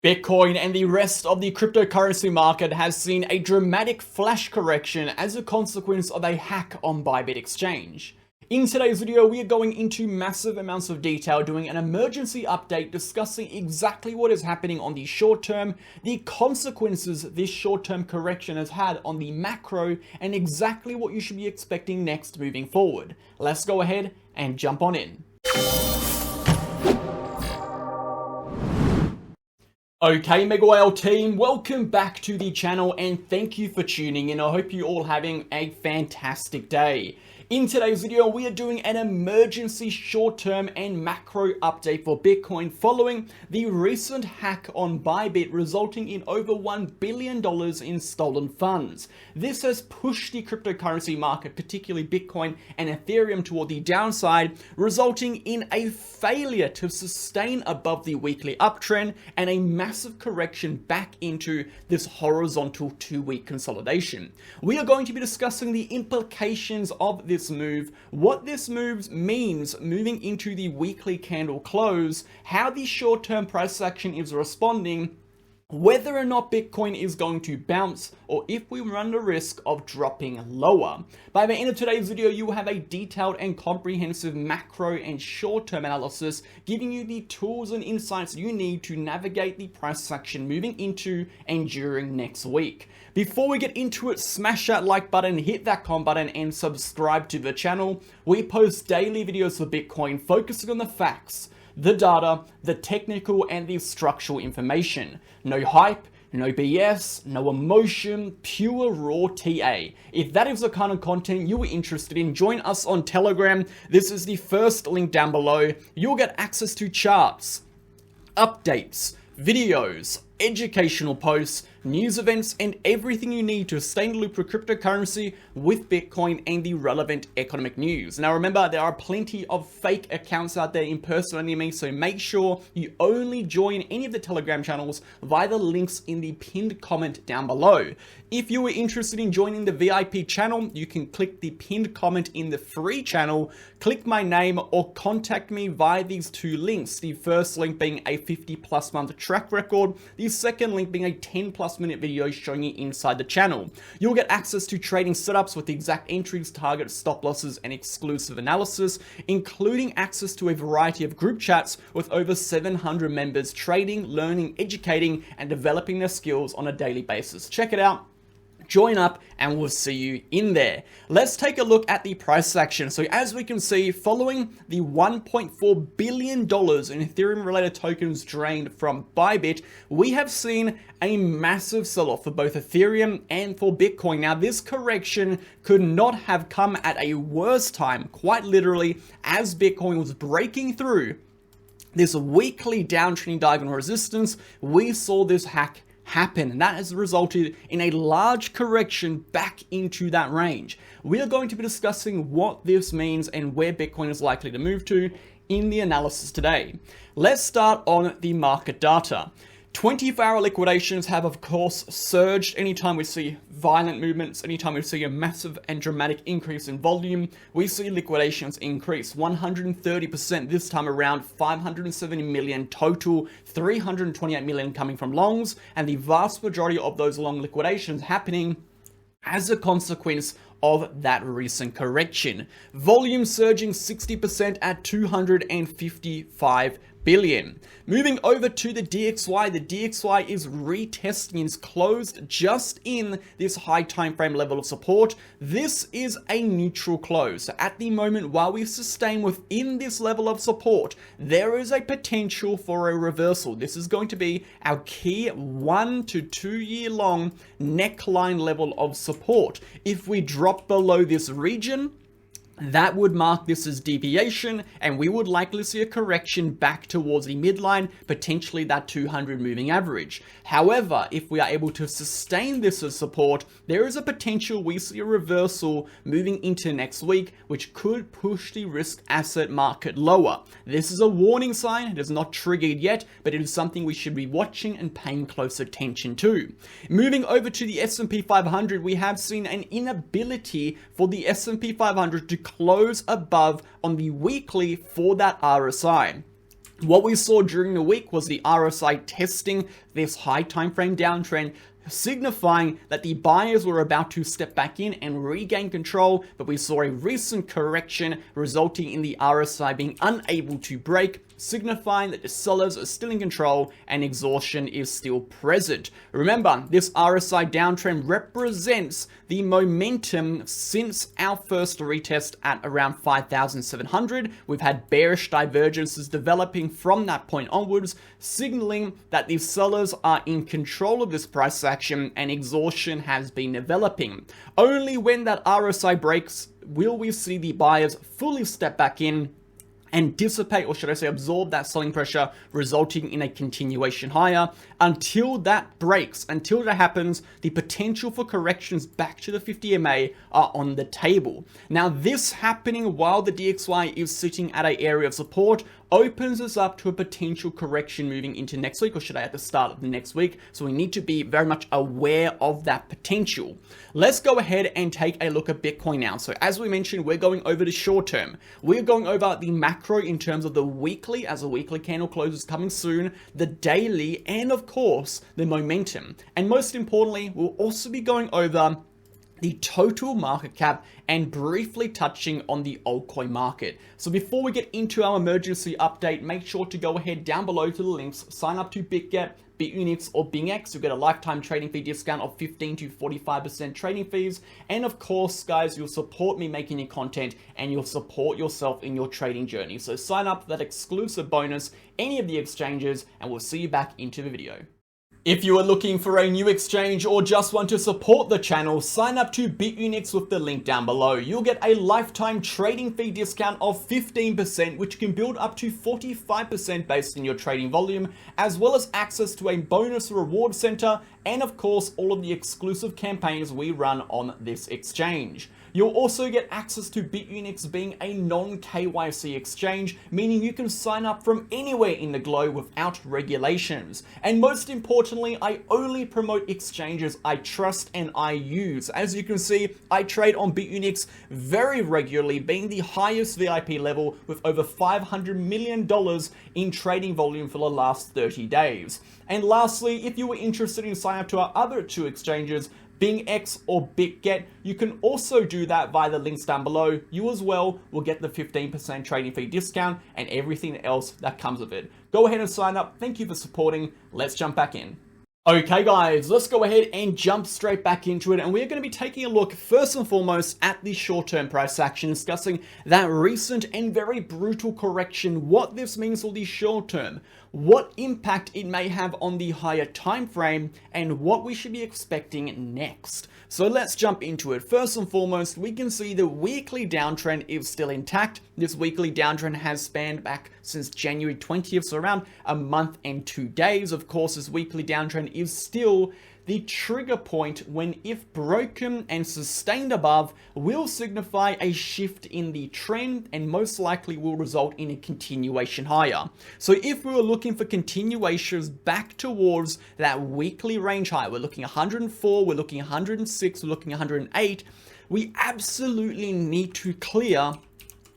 Bitcoin and the rest of the cryptocurrency market has seen a dramatic flash correction as a consequence of a hack on Bybit exchange. In today's video, we are going into massive amounts of detail, doing an emergency update discussing exactly what is happening on the short term, the consequences this short-term correction has had on the macro, and exactly what you should be expecting next moving forward. Let's go ahead and jump on in. Okay, MegaWhale team, welcome back to the channel and thank you for tuning in. I hope you're all having a fantastic day. In today's video, we are doing an emergency short-term and macro update for Bitcoin following the recent hack on Bybit, resulting in over $1 billion in stolen funds. This has pushed the cryptocurrency market, particularly Bitcoin and Ethereum, toward the downside, resulting in a failure to sustain above the weekly uptrend and a massive correction back into this horizontal 2-week consolidation. We are going to be discussing the implications of this move, what this move means moving into the weekly candle close, how the short-term price action is responding, whether or not Bitcoin is going to bounce, or if we run the risk of dropping lower. By the end of today's video, you will have a detailed and comprehensive macro and short-term analysis, giving you the tools and insights you need to navigate the price action moving into and during next week. Before we get into it, smash that like button, hit that comment button, and subscribe to the channel. We post daily videos for Bitcoin focusing on the facts, the data, the technical, and the structural information. No hype, no BS, no emotion, pure raw TA. If that is the kind of content you are interested in, join us on Telegram. This is the first link down below. You'll get access to charts, updates, videos, educational posts, news events, and everything you need to stay in the loop for cryptocurrency with Bitcoin and the relevant economic news. Now remember, there are plenty of fake accounts out there impersonating me, so make sure you only join any of the Telegram channels via the links in the pinned comment down below. If you are interested in joining the VIP channel, you can click the pinned comment in the free channel, click my name, or contact me via these two links. The first link being a 50+ month track record, the second link being a 10+ minute video showing you inside the channel. You'll get access to trading setups with the exact entries, targets, stop losses, and exclusive analysis, including access to a variety of group chats with over 700 members trading, learning, educating, and developing their skills on a daily basis. Check it out. Join up and we'll see you in there. Let's take a look at the price action. So as we can see, following the $1.4 billion in Ethereum related tokens drained from Bybit, we have seen a massive sell-off for both Ethereum and for Bitcoin. Now this correction could not have come at a worse time, quite literally, as Bitcoin was breaking through this weekly downtrending diagonal resistance. We saw this hack happen, and that has resulted in a large correction back into that range. We are going to be discussing what this means and where Bitcoin is likely to move to in the analysis today. Let's start on the market data. 24-hour liquidations have, of course, surged anytime we see violent movements, anytime we see a massive and dramatic increase in volume, we see liquidations increase 130% this time around, 570 million total, 328 million coming from longs, and the vast majority of those long liquidations happening as a consequence of that recent correction. Volume surging 60% at 255 billion. Moving over to the DXY is retesting, is closed just in this high time frame level of support. This is a neutral close. So at the moment, while we sustain within this level of support, there is a potential for a reversal. This is going to be our key 1 to 2 year long neckline level of support. If we drop below this region, that would mark this as deviation, and we would likely see a correction back towards the midline, potentially that 200 moving average. However, if we are able to sustain this as support, there is a potential we see a reversal moving into next week, which could push the risk asset market lower. This is a warning sign. It is not triggered yet, but it is something we should be watching and paying close attention to. Moving over to the S&P 500, we have seen an inability for the S&P 500 to close above on the weekly for that RSI. What we saw during the week was the RSI testing this high time frame downtrend, signifying that the buyers were about to step back in and regain control, but we saw a recent correction resulting in the RSI being unable to break, signifying that the sellers are still in control and exhaustion is still present. Remember, this RSI downtrend represents the momentum since our first retest at around 5,700. We've had bearish divergences developing from that point onwards, signaling that the sellers are in control of this price action and exhaustion has been developing. Only when that RSI breaks will we see the buyers fully step back in and dissipate, or should I say absorb, that selling pressure, resulting in a continuation higher. Until that breaks, until that happens, the potential for corrections back to the 50 EMA are on the table. Now, this happening while the DXY is sitting at an area of support opens us up to a potential correction moving into next week, or should I at the start of the next week. So we need to be very much aware of that potential. Let's go ahead and take a look at Bitcoin now. So as we mentioned, we're going over the short term. We're going over the macro in terms of the weekly, as a weekly candle closes coming soon, the daily, and of course, the momentum. And most importantly, we'll also be going over the total market cap and briefly touching on the altcoin market. So before we get into our emergency update, make sure to go ahead down below to the links, sign up to BitGet, BitUnix, or BingX. You'll get a lifetime trading fee discount of 15 to 45% trading fees. And of course, guys, you'll support me making your content and you'll support yourself in your trading journey. So sign up for that exclusive bonus, any of the exchanges, and we'll see you back into the video. If you are looking for a new exchange or just want to support the channel, sign up to BitUnix with the link down below. You'll get a lifetime trading fee discount of 15%, which can build up to 45% based on your trading volume, as well as access to a bonus reward center, and of course, all of the exclusive campaigns we run on this exchange. You'll also get access to BitUnix being a non-KYC exchange, meaning you can sign up from anywhere in the globe without regulations. And most importantly, I only promote exchanges I trust and I use. As you can see, I trade on BitUnix very regularly, being the highest VIP level with over $500 million in trading volume for the last 30 days. And lastly, if you were interested in signing up to our other two exchanges, BingX or BitGet, you can also do that via the links down below. You as well will get the 15% trading fee discount and everything else that comes with it. Go ahead and sign up. Thank you for supporting. Let's jump back in. Okay guys, let's go ahead and jump straight back into it, and we're going to be taking a look first and foremost at the short-term price action, discussing that recent and very brutal correction, what this means for the short term, what impact it may have on the higher time frame, and what we should be expecting next. So let's jump into it. First and foremost, we can see the weekly downtrend is still intact. This weekly downtrend has spanned back since January 20th, so around a month and 2 days. Of course, this weekly downtrend is still the trigger point when, if broken and sustained above, will signify a shift in the trend and most likely will result in a continuation higher. So if we were looking for continuations back towards that weekly range high, we're looking 104, we're looking 106, we're looking 108, we absolutely need to clear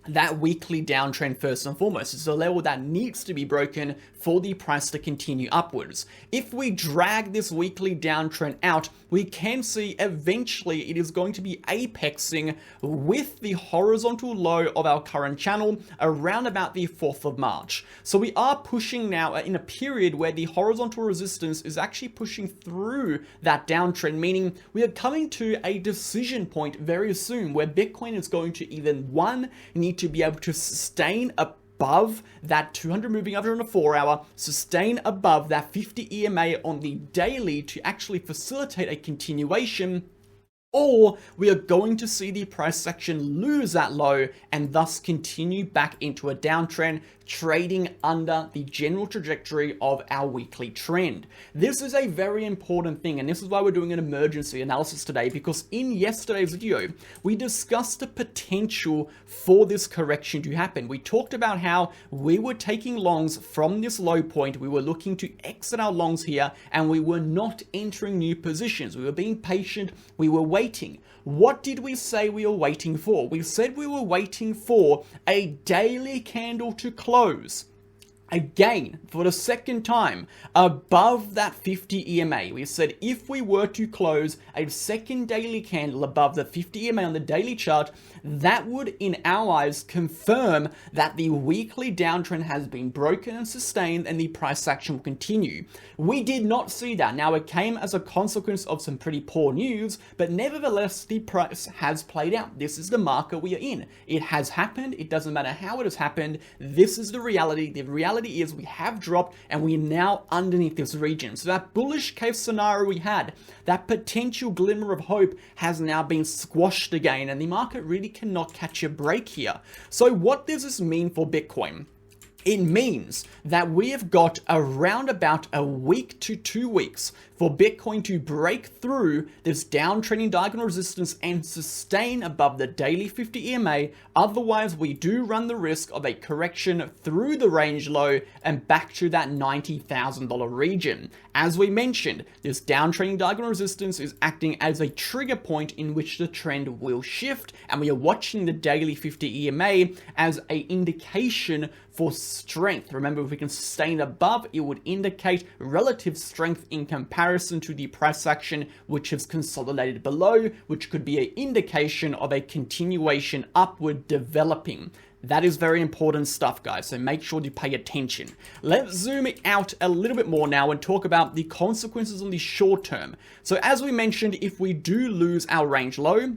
that weekly downtrend first and foremost. It's a level that needs to be broken for the price to continue upwards. If we drag this weekly downtrend out, we can see eventually it is going to be apexing with the horizontal low of our current channel around about the 4th of March. So we are pushing now in a period where the horizontal resistance is actually pushing through that downtrend, meaning we are coming to a decision point very soon where Bitcoin is going to either, one, need to be able to sustain above that 200 moving average on a 4-hour, sustain above that 50 EMA on the daily to actually facilitate a continuation, or we are going to see the price action lose that low and thus continue back into a downtrend, trading under the general trajectory of our weekly trend. This is a very important thing, and this is why we're doing an emergency analysis today, because in yesterday's video, we discussed the potential for this correction to happen. We talked about how we were taking longs from this low point, we were looking to exit our longs here, and we were not entering new positions. We were being patient, we were waiting. What did we say we were waiting for? We said we were waiting for a daily candle to close again, for the second time, above that 50 EMA. We said if we were to close a second daily candle above the 50 EMA on the daily chart, that would, in our eyes, confirm that the weekly downtrend has been broken and sustained and the price action will continue. We did not see that. Now, it came as a consequence of some pretty poor news, but nevertheless, the price has played out. This is the market we are in. It has happened. It doesn't matter how it has happened. This is the reality. The reality is we have dropped and we are now underneath this region. So that bullish case scenario we had, that potential glimmer of hope has now been squashed again, and the market really cannot catch a break here. So what does this mean for Bitcoin? It means that we have got around about a week to 2 weeks for Bitcoin to break through this downtrending diagonal resistance and sustain above the daily 50 EMA. Otherwise, we do run the risk of a correction through the range low and back to that $90,000 region. As we mentioned, this downtrending diagonal resistance is acting as a trigger point in which the trend will shift, and we are watching the daily 50 EMA as an indication for strength. Remember, if we can sustain above, it would indicate relative strength in comparison to the price action, which has consolidated below, which could be an indication of a continuation upward developing. That is very important stuff, guys, so make sure to pay attention. Let's zoom it out a little bit more now and talk about the consequences on the short term. So as we mentioned, if we do lose our range low,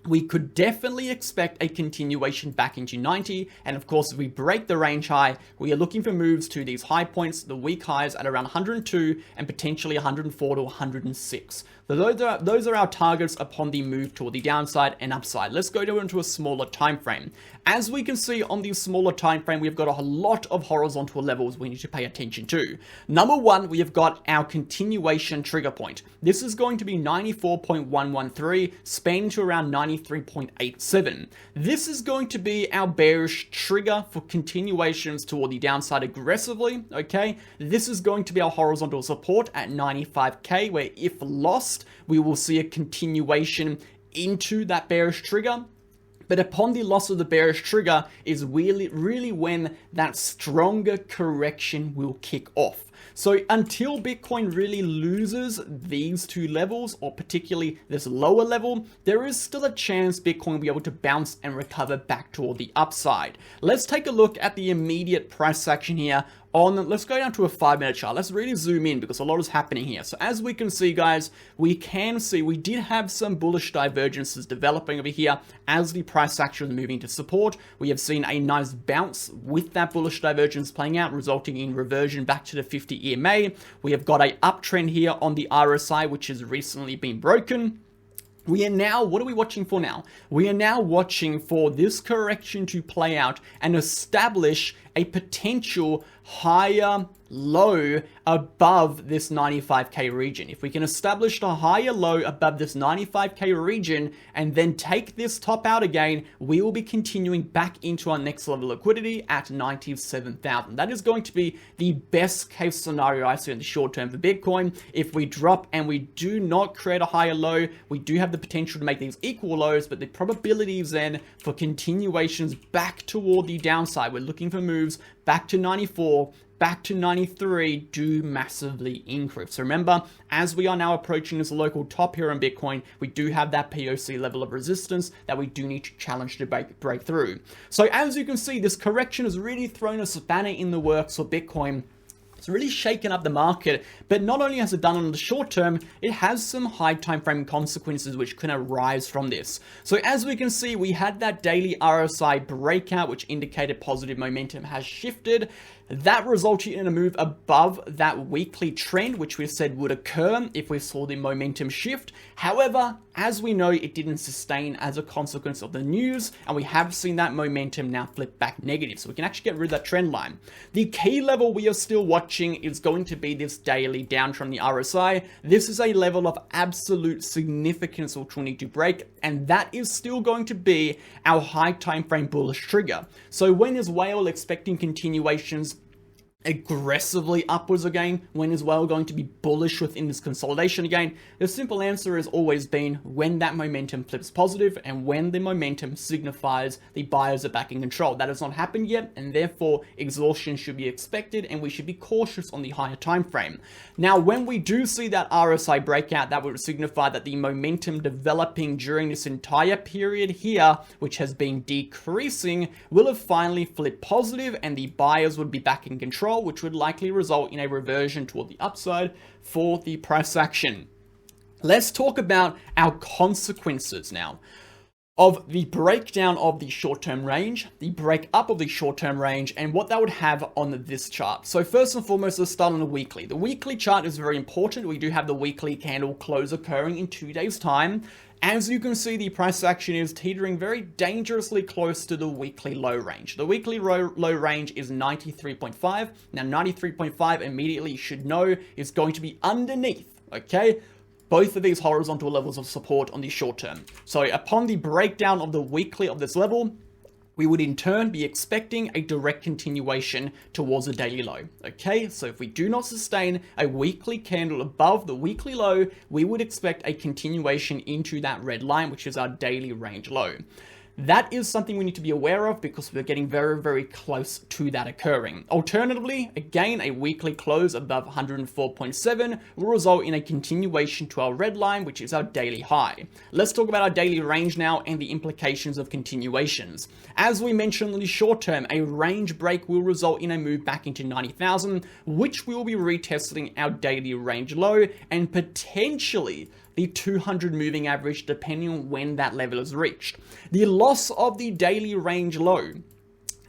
we could definitely expect a continuation back into 90, and of course if we break the range high, we are looking for moves to these high points, the week highs at around 102 and potentially 104 to 106. So those are our targets upon the move toward the downside and upside. Let's go into a smaller time frame. As we can see on the smaller time frame, we've got a lot of horizontal levels we need to pay attention to. Number one, we have got our continuation trigger point. This is going to be 94.113, spanning to around 93.87. This is going to be our bearish trigger for continuations toward the downside aggressively, okay? This is going to be our horizontal support at 95K, where if lost, we will see a continuation into that bearish trigger. But upon the loss of the bearish trigger is really when that stronger correction will kick off. So until Bitcoin really loses these two levels, or particularly this lower level, there is still a chance Bitcoin will be able to bounce and recover back toward the upside. Let's take a look at the immediate price action here. Let's go down to a 5-minute chart. Let's really zoom in because a lot is happening here. So as we can see, guys, we did have some bullish divergences developing over here as the price action was moving to support. We have seen a nice bounce with that bullish divergence playing out, resulting in reversion back to the 50 EMA. We have got an uptrend here on the RSI, which has recently been broken. We are now, what are we watching for now? We are now watching for this correction to play out and establish a potential higher low above this 95K region. If we can establish a higher low above this 95K region and then take this top out again, we will be continuing back into our next level of liquidity at 97,000. That is going to be the best case scenario I see in the short term for Bitcoin. If we drop and we do not create a higher low, we do have the potential to make these equal lows, but the probabilities then for continuations back toward the downside, we're looking for moves back to 94, back to 93 do massively increase. So remember, as we are now approaching this local top here on Bitcoin, we do have that POC level of resistance that we do need to challenge to break through. So as you can see, this correction has really thrown a spanner in the works for Bitcoin. It's really shaken up the market, but not only has it done on the short term, it has some high time frame consequences which can arise from this. So as we can see, we had that daily RSI breakout, which indicated positive momentum has shifted. That resulted in a move above that weekly trend, which we said would occur if we saw the momentum shift. However, as we know, it didn't sustain as a consequence of the news, and we have seen that momentum now flip back negative. So we can actually get rid of that trend line. The key level we are still watching is going to be this daily downtrend on the RSI. This is a level of absolute significance which we'll need to break, and that is still going to be our high time frame bullish trigger. So when is Whale expecting continuations aggressively upwards again, when is well going to be bullish within this consolidation again? The simple answer has always been when that momentum flips positive and when the momentum signifies the buyers are back in control. That has not happened yet, and therefore exhaustion should be expected and we should be cautious on the higher time frame. Now, when we do see that RSI breakout, that would signify that the momentum developing during this entire period here, which has been decreasing, will have finally flipped positive and the buyers would be back in control, which would likely result in a reversion toward the upside for the price action. Let's talk about our consequences now of the breakdown of the short-term range, the break up of the short-term range, and what that would have on this chart. So first and foremost, let's start on the weekly. The weekly chart is very important. We do have the weekly candle close occurring in 2 days' time. As you can see, the price action is teetering very dangerously close to the weekly low range. The weekly low range is 93.5. Now, 93.5 immediately you should know is going to be underneath, okay? Both of these horizontal levels of support on the short term. So upon the breakdown of the weekly of this level, we would in turn be expecting a direct continuation towards a daily low. Okay, so if we do not sustain a weekly candle above the weekly low, we would expect a continuation into that red line, which is our daily range low. That is something we need to be aware of because we're getting very, very close to that occurring. Alternatively, again, a weekly close above 104.7 will result in a continuation to our red line, which is our daily high. Let's talk about our daily range now and the implications of continuations. As we mentioned in the short term, a range break will result in a move back into 90,000, which we will be retesting our daily range low and potentially the 200 moving average, depending on when that level is reached. The loss of the daily range low,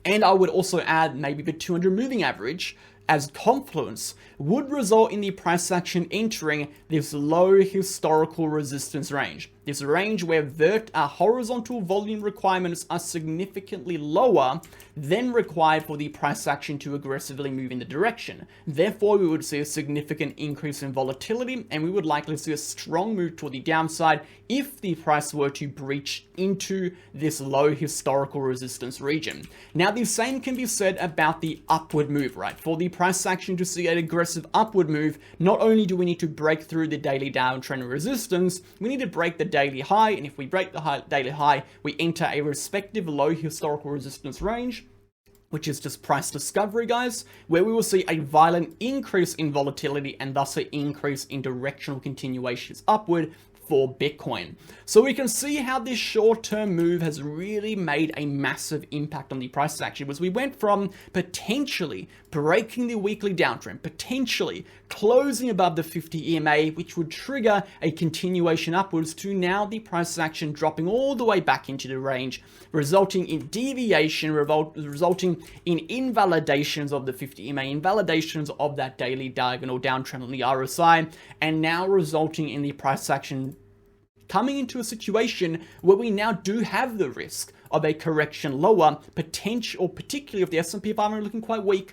and I would also add maybe the 200 moving average as confluence, would result in the price action entering this low historical resistance range. This range where horizontal volume requirements are significantly lower than required for the price action to aggressively move in the direction. Therefore, we would see a significant increase in volatility and we would likely see a strong move toward the downside if the price were to breach into this low historical resistance region. Now, the same can be said about the upward move, right? For the price action to see an aggressive upward move, not only do we need to break through the daily downtrend resistance, we need to break the daily high, and if we break the daily high, we enter a respective low historical resistance range, which is just price discovery, guys, where we will see a violent increase in volatility and thus an increase in directional continuations upward for Bitcoin. So we can see how this short-term move has really made a massive impact on the price action, as we went from potentially breaking the weekly downtrend, potentially closing above the 50 EMA, which would trigger a continuation upwards, to now the price action dropping all the way back into the range, resulting in deviation, resulting in invalidations of the 50 EMA, invalidations of that daily diagonal downtrend on the RSI, and now resulting in the price action coming into a situation where we now do have the risk of a correction lower, particularly if the S&P 500 looking quite weak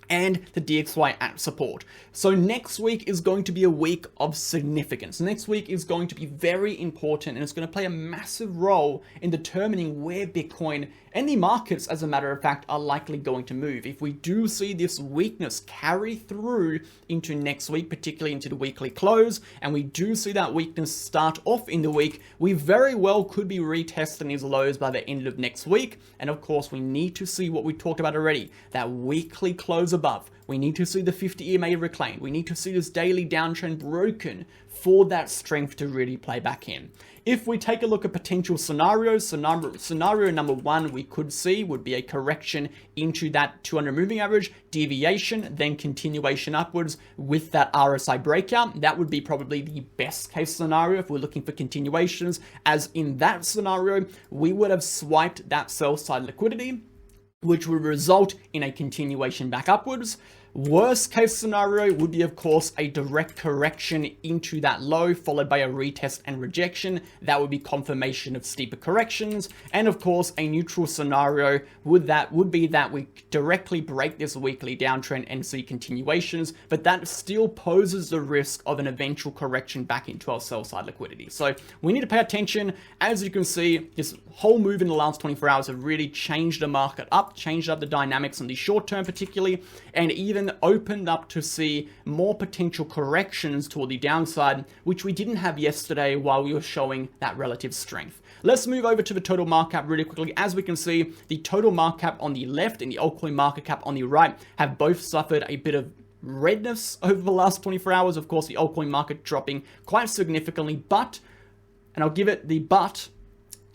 and the DXY at support. So next week is going to be a week of significance. Next week is going to be very important and it's going to play a massive role in determining where Bitcoin and the markets, as a matter of fact, are likely going to move. If we do see this weakness carry through into next week, particularly into the weekly close, and we do see that weakness start off in the week, we very well could be retesting these lows by the end of next week. And of course, we need to see what we talked about already, that weekly close above. We need to see the 50 EMA reclaimed. We need to see this daily downtrend broken for that strength to really play back in. If we take a look at potential scenarios, scenario number one we could see would be a correction into that 200 moving average, deviation, then continuation upwards with that RSI breakout. That would be probably the best case scenario if we're looking for continuations, as in that scenario, we would have swiped that sell side liquidity, which would result in a continuation back upwards. Worst case scenario would be, of course, a direct correction into that low, followed by a retest and rejection. That would be confirmation of steeper corrections. And of course, a neutral scenario would be that we directly break this weekly downtrend and see continuations, but that still poses the risk of an eventual correction back into our sell side liquidity. So we need to pay attention. As you can see, this whole move in the last 24 hours have really changed the market up, changed up the dynamics in the short term particularly, and even opened up to see more potential corrections toward the downside, which we didn't have yesterday while we were showing that relative strength. Let's move over to the total market cap really quickly. As we can see, the total market cap on the left and the altcoin market cap on the right have both suffered a bit of redness over the last 24 hours. Of course, the altcoin market dropping quite significantly, but, and I'll give it the but,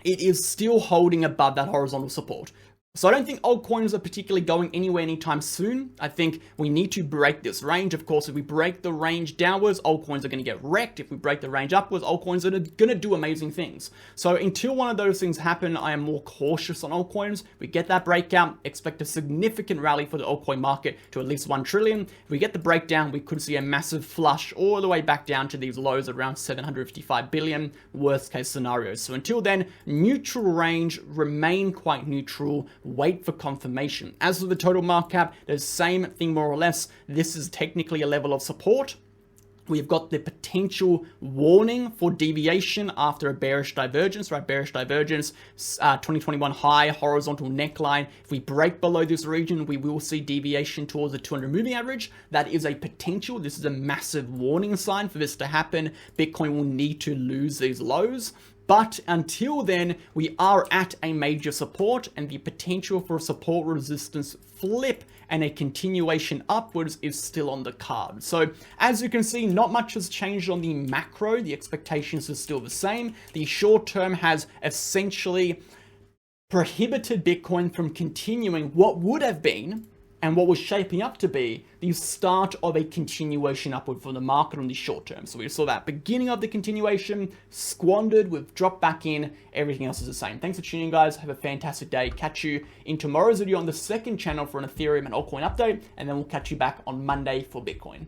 it is still holding above that horizontal support. So I don't think altcoins are particularly going anywhere anytime soon. I think we need to break this range. Of course, if we break the range downwards, altcoins are going to get wrecked. If we break the range upwards, altcoins are going to do amazing things. So until one of those things happen, I am more cautious on altcoins. We get that breakout, expect a significant rally for the altcoin market to at least 1 trillion. If we get the breakdown, we could see a massive flush all the way back down to these lows around 755 billion, worst case scenarios. So until then, neutral range, remain quite neutral. Wait for confirmation. As for the total market cap, the same thing more or less. This is technically a level of support. We've got the potential warning for deviation after a bearish divergence, right? Bearish divergence, 2021 high, horizontal neckline. If we break below this region, we will see deviation towards the 200 moving average. That is a potential. This is a massive warning sign for this to happen. Bitcoin will need to lose these lows. But until then, we are at a major support, and the potential for a support resistance flip and a continuation upwards is still on the card. So as you can see, not much has changed on the macro. The expectations are still the same. The short term has essentially prohibited Bitcoin from continuing what would have been and what was shaping up to be the start of a continuation upward for the market on the short term. So we saw that beginning of the continuation, squandered, we've dropped back in, everything else is the same. Thanks for tuning in, guys. Have a fantastic day. Catch you in tomorrow's video on the second channel for an Ethereum and altcoin update, and then we'll catch you back on Monday for Bitcoin.